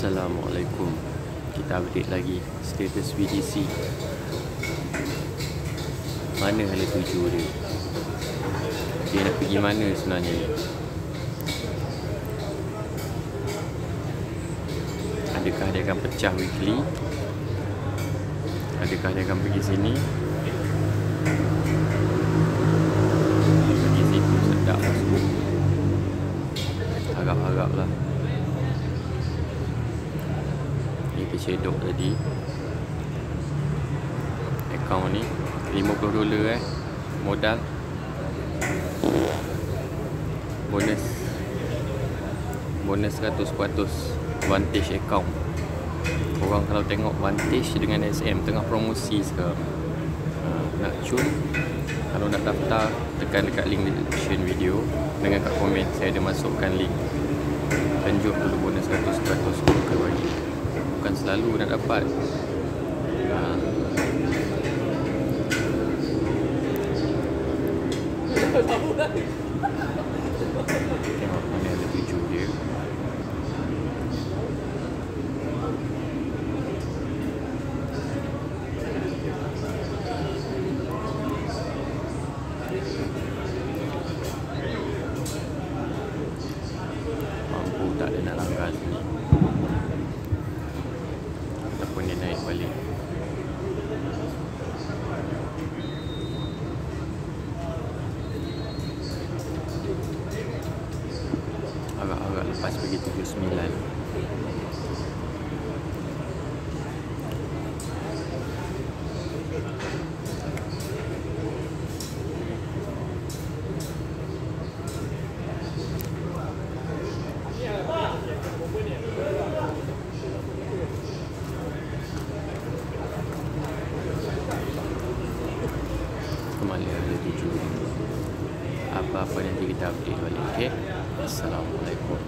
Assalamualaikum. Kita update lagi status VDC. Mana hala tuju dia? Dia nak pergi mana sebenarnya ni? Adakah dia akan pecah weekly? Adakah dia akan pergi sini? Pergi situ sedap masuk. Harap-harap lah. Ni tercedok tadi. Akaun ni $50 modal. Bonus 100% Vantage account. Korang kalau tengok Vantage dengan SM tengah promosi sekarang. Nak cun, kalau nak daftar, tekan dekat link description video. Dengan kat komen saya ada masukkan link. Tunjuk dulu bonus 100% bukan bagi. Bukan selalu nak dapat. Tengok mana ada tuju dia. Mampu tak dia nak langgar sini, ataupun dia naik balik. Agak-agak lepas pergi 79. Kembali ada tuju. Apa-apa nanti kita update balik. Okay? Assalamualaikum.